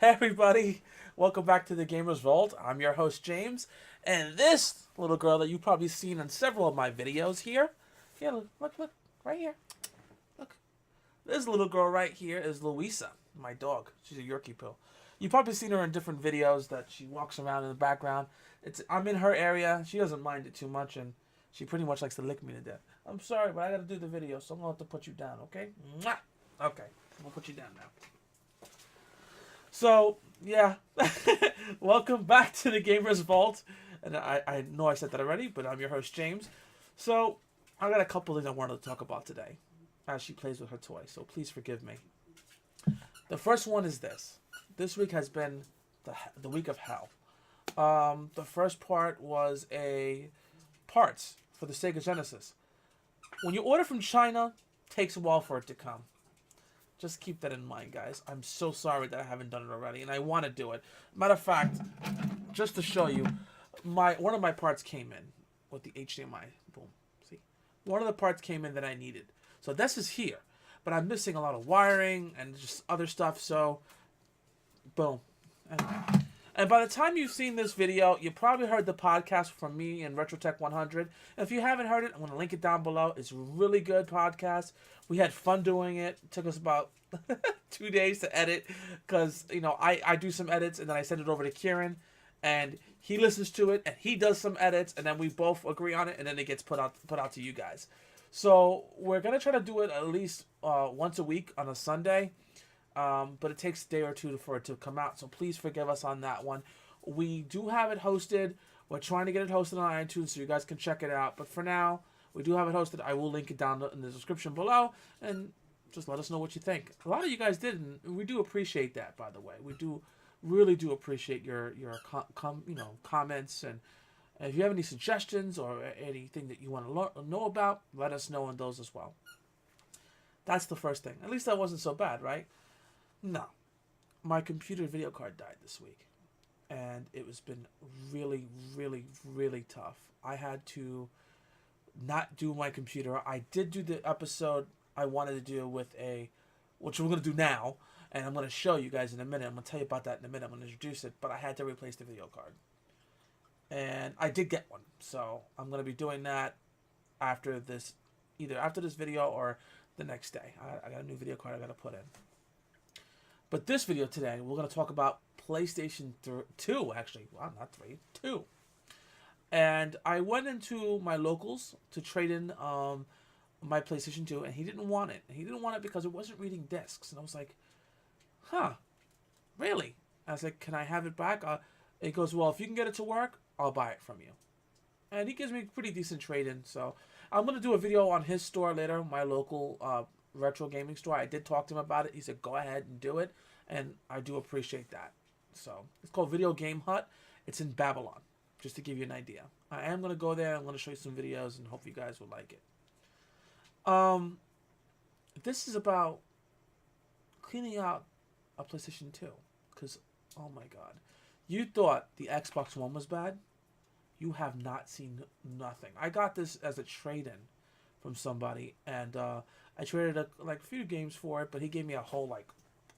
Hey everybody, welcome back to the Gamers Vault. I'm your host James, and this little girl that you've probably seen in several of my videos here, look, right here, look. This little girl right here is Louisa, my dog. She's a Yorkie Pill. You've probably seen her in different videos that she walks around in the background. I'm in her area. She doesn't mind it too much, and she pretty much likes to lick me to death. I'm sorry, but I gotta do the video, so I'm gonna have to put you down, okay? Mwah! Okay, I'm gonna put you down now. So, yeah, welcome back to the Gamers Vault. And I know I said that already, but I'm your host, James. So, I got a couple things I wanted to talk about today as she plays with her toy, so please forgive me. The first one is this. This week has been the week of hell. The first part was parts for the Sega Genesis. When you order from China, it takes a while for it to come. Just keep that in mind, guys. I'm so sorry that I haven't done it already, and I want to do it. Matter of fact, just to show you, one of my parts came in with the HDMI. Boom. See? One of the parts came in that I needed. So this is here, but I'm missing a lot of wiring and just other stuff, so boom. Anyway. And by the time you've seen this video, you probably heard the podcast from me and RetroTech 100. And if you haven't heard it, I'm going to link it down below. It's a really good podcast. We had fun doing it. It took us about 2 days to edit because, I do some edits and then I send it over to Kieran. And he listens to it and he does some edits and then we both agree on it and then it gets put out to you guys. So we're going to try to do it at least once a week on a Sunday. But it takes a day or two for it to come out, so please forgive us on that one. We do have it hosted. We're trying to get it hosted on iTunes so you guys can check it out. But for now, we do have it hosted. I will link it down in the description below, and just let us know what you think. A lot of you guys did, and we do appreciate that, by the way. We really do appreciate your comments, and if you have any suggestions or anything that you want to know about, let us know on those as well. That's the first thing. At least that wasn't so bad, right? No. My computer video card died this week. And it was been really, really, really tough. I had to not do my computer. I did do the episode I wanted to do which we're going to do now. And I'm going to show you guys in a minute. I'm going to tell you about that in a minute. I'm going to introduce it. But I had to replace the video card. And I did get one. So I'm going to be doing that either after this video or the next day. I got a new video card I got to put in. But this video today, we're going to talk about PlayStation 2, actually. Wow, not 3, 2. And I went into my locals to trade in my PlayStation 2, and he didn't want it. He didn't want it because it wasn't reading discs. And I was like, huh, really? I was like, can I have it back? He goes, well, if you can get it to work, I'll buy it from you. And he gives me a pretty decent trade-in. So I'm going to do a video on his store later, my local retro gaming store. I did talk to him about it. He said, go ahead and do it. And I do appreciate that. So it's called Video Game Hut. It's in Babylon, just to give you an idea. I am going to go there. I'm going to show you some videos and hope you guys will like it. This is about cleaning out a PlayStation 2. Because, oh my God. You thought the Xbox One was bad? You have not seen nothing. I got this as a trade-in from somebody, and I traded a few games for it, but he gave me a whole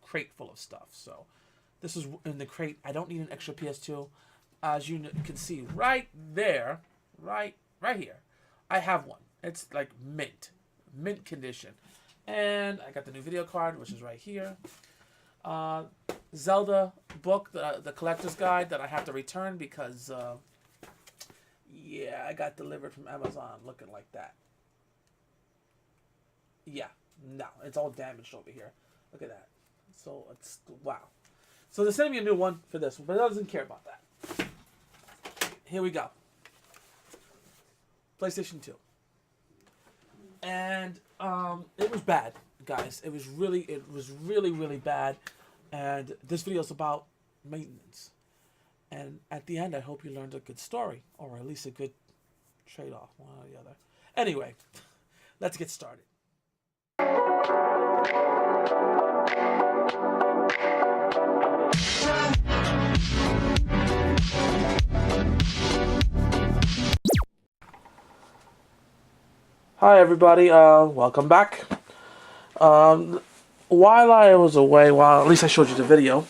crate full of stuff. So this is in the crate. I don't need an extra PS2. As you can see right there, right here, I have one. It's like mint condition, and I got the new video card, which is right here. Zelda book, the collector's guide that I have to return because yeah, I got delivered from Amazon looking like that. Yeah, no, it's all damaged over here. Look at that. So it's wow. So they're sending me a new one for this one, but it doesn't care about that. Here we go. PlayStation 2. And it was bad, guys. It was really, really bad. And this video is about maintenance. And at the end, I hope you learned a good story, or at least a good trade-off, one or the other. Anyway, let's get started. Hi everybody, welcome back. While I was away, at least I showed you the video,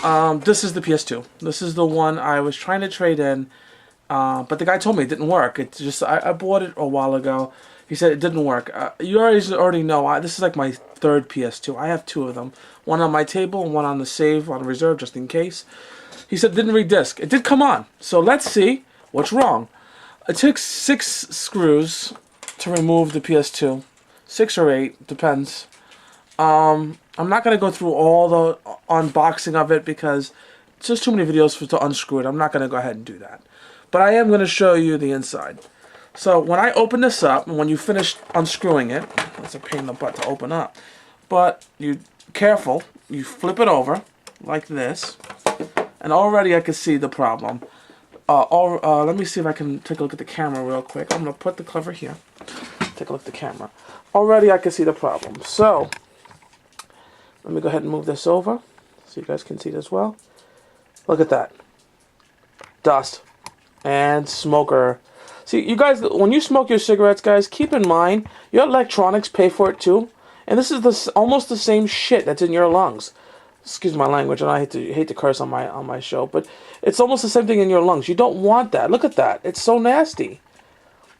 This is the PS2. This is the one I was trying to trade in, but the guy told me it didn't work. It just I bought it a while ago. He said it didn't work. You already know. This is like my third PS2. I have two of them. One on my table and one on the save on reserve just in case. He said it didn't read disc. It did come on. So let's see what's wrong. It took 6 screws to remove the PS2. 6 or 8, depends. I'm not going to go through all the unboxing of it because it's just too many videos to unscrew it. I'm not going to go ahead and do that. But I am going to show you the inside. So when I open this up, and when you finish unscrewing it, that's a pain in the butt to open up. But you careful, you flip it over like this, and already I can see the problem. Let me see if I can take a look at the camera real quick. I'm going to put the cover here. Take a look at the camera. Already I can see the problem. So let me go ahead and move this over so you guys can see it as well. Look at that. Dust and smoker. See, you guys, when you smoke your cigarettes, guys, keep in mind your electronics pay for it too. And this is almost the same shit that's in your lungs. Excuse my language, and I hate to curse on my show, but it's almost the same thing in your lungs. You don't want that. Look at that. It's so nasty.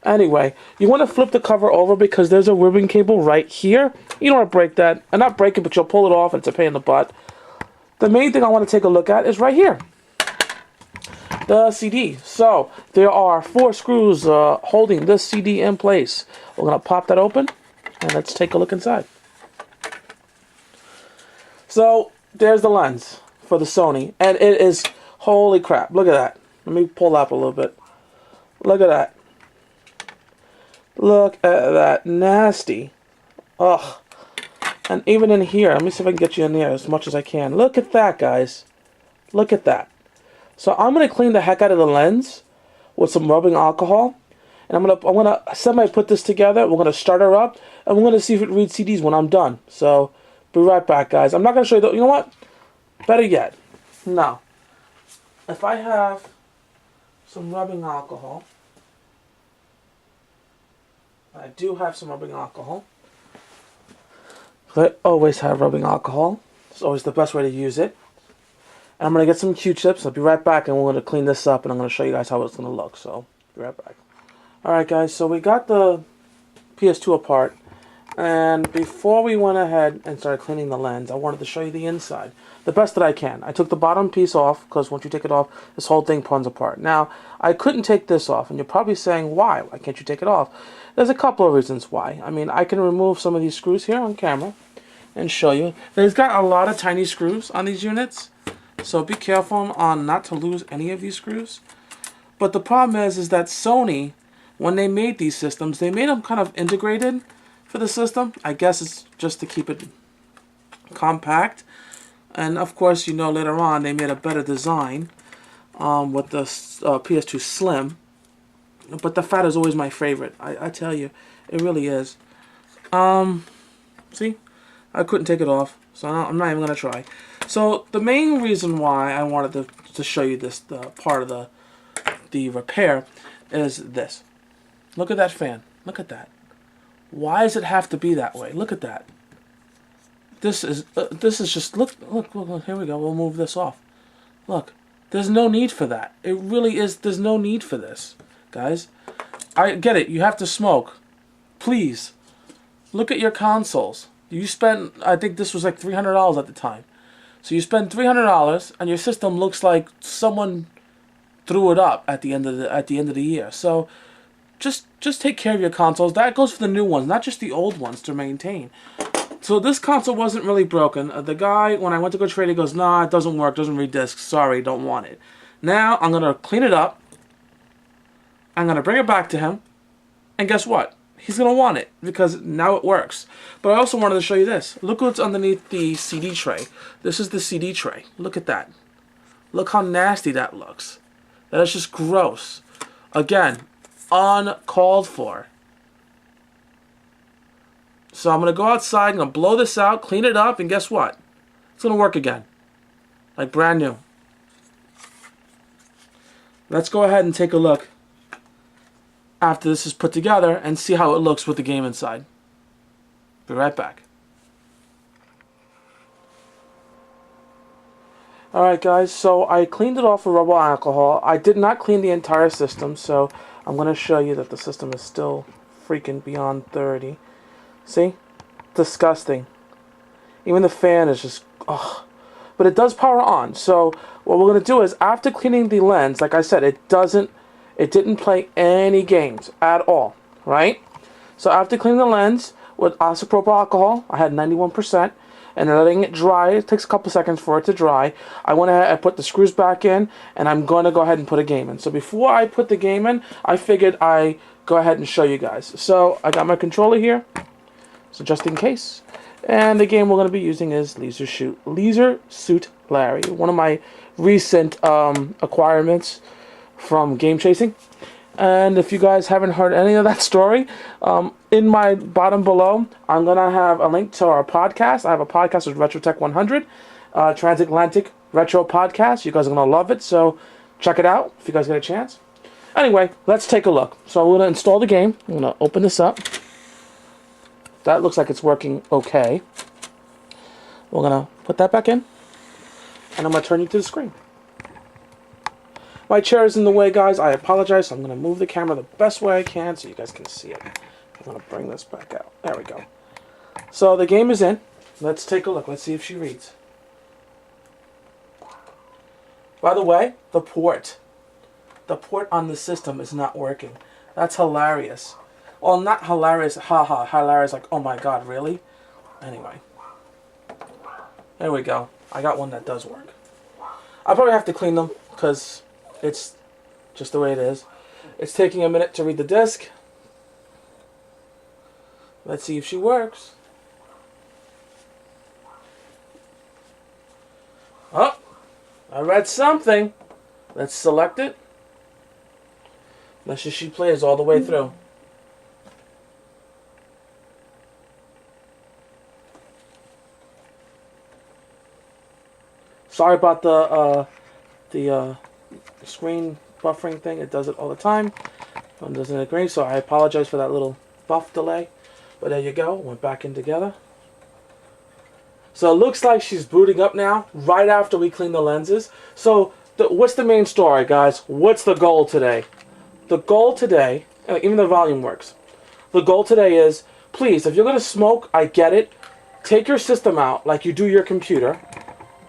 Anyway, you want to flip the cover over because there's a ribbon cable right here. You don't want to break that. And not break it, but you'll pull it off and it's a pain in the butt. The main thing I want to take a look at is right here. The CD. So, there are 4 screws holding this CD in place. We're going to pop that open and let's take a look inside. So, there's the lens for the Sony. And it is, holy crap, look at that. Let me pull up a little bit. Look at that. Look at that. Nasty. Ugh. And even in here, let me see if I can get you in there as much as I can. Look at that, guys. Look at that. So I'm going to clean the heck out of the lens with some rubbing alcohol. And I'm gonna semi-put this together. We're going to start her up. And we're going to see if it reads CDs when I'm done. So, be right back, guys. I'm not going to show you, you know what? Better yet. No. If I have some rubbing alcohol. I do have some rubbing alcohol. I always have rubbing alcohol. It's always the best way to use it. And I'm going to get some Q-tips. I'll be right back and we're going to clean this up and I'm going to show you guys how it's going to look. So, be right back. Alright guys, so we got the PS2 apart. And before we went ahead and started cleaning the lens, I wanted to show you the inside. The best that I can. I took the bottom piece off because once you take it off, this whole thing pulls apart. Now, I couldn't take this off. And you're probably saying, why? Why can't you take it off? There's a couple of reasons why. I mean, I can remove some of these screws here on camera and show you. There's got a lot of tiny screws on these units, so be careful on not to lose any of these screws. But the problem is that Sony, when they made these systems, they made them kind of integrated for the system. I guess it's just to keep it compact. And of course, you know, later on they made a better design with the PS2 Slim. But the fat is always my favorite. I tell you, it really is. See? I couldn't take it off, so I'm not even going to try. So, the main reason why I wanted to show you this part of the repair is this. Look at that fan. Look at that. Why does it have to be that way? Look at that. This is just, look, here we go. We'll move this off. Look, there's no need for that. It really is, there's no need for this. Guys, I get it. You have to smoke. Please, look at your consoles. You spent, I think this was like $300 at the time. So you spend $300, and your system looks like someone threw it up at the end of the year. So just take care of your consoles. That goes for the new ones, not just the old ones, to maintain. So this console wasn't really broken. The guy, when I went to go trade it, goes, nah, it doesn't work, doesn't read discs. Sorry, don't want it. Now I'm gonna clean it up. I'm going to bring it back to him, and guess what? He's going to want it, because now it works. But I also wanted to show you this. Look what's underneath the CD tray. This is the CD tray. Look at that. Look how nasty that looks. That is just gross. Again, uncalled for. So I'm going to go outside, I'm going to blow this out, clean it up, and guess what? It's going to work again. Like brand new. Let's go ahead and take a look after this is put together and see how it looks with the game inside. Be right back. Alright guys, so I cleaned it off with rubbing alcohol. I did not clean the entire system, so I'm going to show you that the system is still freaking beyond 30. See? Disgusting. Even the fan is just, ugh. But it does power on. So what we're going to do is, after cleaning the lens, like I said, it didn't play any games at all, right? So after cleaning the lens with isopropyl alcohol, I had 91%, and letting it dry. It takes a couple seconds for it to dry. I went ahead and put the screws back in, and I'm going to go ahead and put a game in. So before I put the game in, I figured I go ahead and show you guys. So I got my controller here, so just in case. And the game we're going to be using is Leisure Suit Larry, one of my recent acquirements from Game Chasing. And if you guys haven't heard any of that story, in my bottom below, I'm going to have a link to our podcast. I have a podcast with RetroTech 100, Transatlantic Retro Podcast. You guys are going to love it, so check it out if you guys get a chance. Anyway, let's take a look. So I'm going to install the game. I'm going to open this up. That looks like it's working okay. We're going to put that back in, and I'm going to turn you to the screen. My chair is in the way, guys. I apologize. So I'm going to move the camera the best way I can so you guys can see it. I'm going to bring this back out. There we go. So the game is in. Let's take a look. Let's see if she reads. By the way, the port on the system is not working. That's hilarious. Well, not hilarious. Haha, hilarious. Like, oh my god, really? Anyway. There we go. I got one that does work. I'll probably have to clean them because it's just the way it is. It's taking a minute to read the disc. Let's see if she works. Oh, I read something. Let's select it. Let's just she plays all the way through. Sorry about the screen buffering thing. It does it all the time. It doesn't agree, so I apologize for that little buff delay. But there you go. Went back in together. So it looks like she's booting up now, right after we clean the lenses. So what's the main story, guys? What's the goal today? The goal today, even the volume works. The goal today is, please, if you're going to smoke, I get it. Take your system out like you do your computer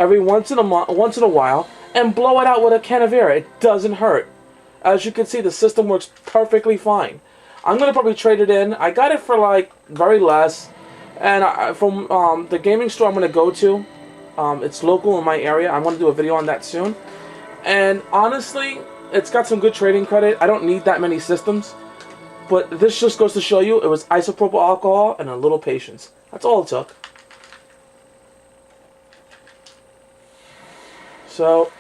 every once in a while, and blow it out with a can of air. It doesn't hurt. As you can see, the system works perfectly fine. I'm going to probably trade it in. I got it for like very less. And from the gaming store I'm going to go to, it's local in my area. I'm going to do a video on that soon. And honestly, it's got some good trading credit. I don't need that many systems. But this just goes to show you, it was isopropyl alcohol and a little patience. That's all it took. So,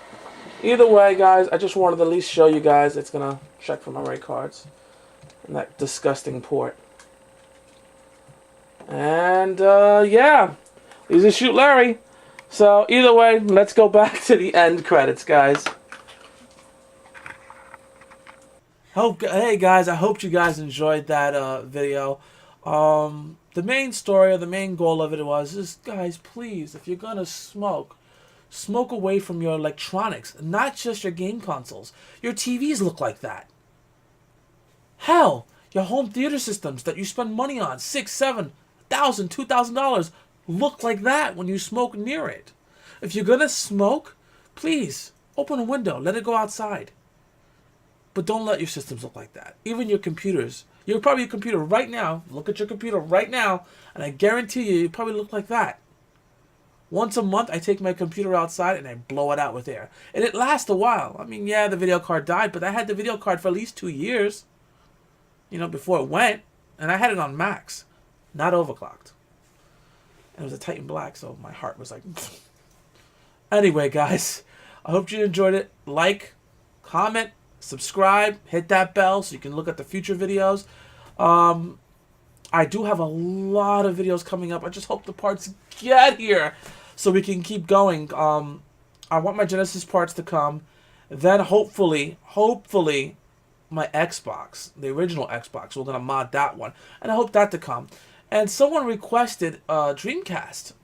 either way, guys, I just wanted to at least show you guys it's going to check for memory cards. And that disgusting port. And, yeah. These are Shoot Larry. So, either way, let's go back to the end credits, guys. Hey, guys, I hope you guys enjoyed that video. The main story, or the main goal of it was, guys, please, if you're going to smoke away from your electronics, not just your game consoles. Your TVs look like that. Hell, your home theater systems that you spend money on, $6,000, $7,000, $2,000, look like that when you smoke near it. If you're gonna smoke, please open a window, let it go outside. But don't let your systems look like that. Even your computers. You're probably a computer right now. Look at your computer right now, and I guarantee you probably look like that. Once a month, I take my computer outside and I blow it out with air. And it lasts a while. I mean, yeah, the video card died, but I had the video card for at least 2 years. You know, before it went. And I had it on max. Not overclocked. And it was a Titan Black, so my heart was like... Anyway, guys. I hope you enjoyed it. Like, comment, subscribe, hit that bell so you can look at the future videos. I do have a lot of videos coming up. I just hope the parts get here so we can keep going. I want my Genesis parts to come. Then hopefully, my Xbox, the original Xbox, we're going to mod that one. And I hope that to come. And someone requested a Dreamcast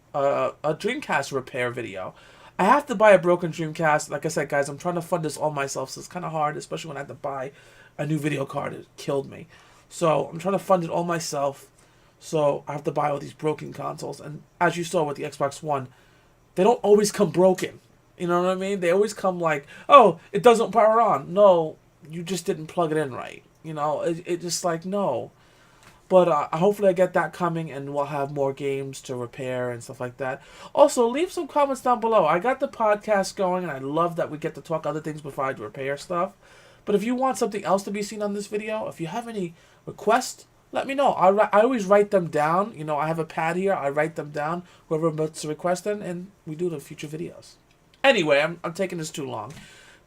repair video. I have to buy a broken Dreamcast. Like I said, guys, I'm trying to fund this all myself, so it's kind of hard, especially when I have to buy a new video card. It killed me. So I'm trying to fund it all myself. So I have to buy all these broken consoles. And as you saw with the Xbox One, they don't always come broken. You know what I mean? They always come like, oh, it doesn't power on. No, you just didn't plug it in right. You know, it just like, no. But hopefully I get that coming, and we'll have more games to repair and stuff like that. Also, leave some comments down below. I got the podcast going, and I love that we get to talk other things before I repair stuff. But if you want something else to be seen on this video, if you have any requests, let me know. I always write them down. You know, I have a pad here. I write them down, whoever puts a request in, and we do the future videos. Anyway, I'm taking this too long.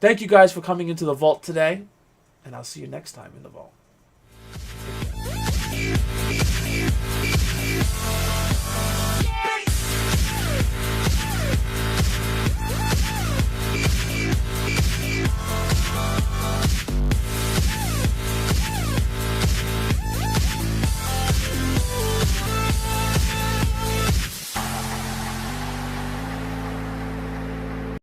Thank you guys for coming into the vault today, and I'll see you next time in the vault.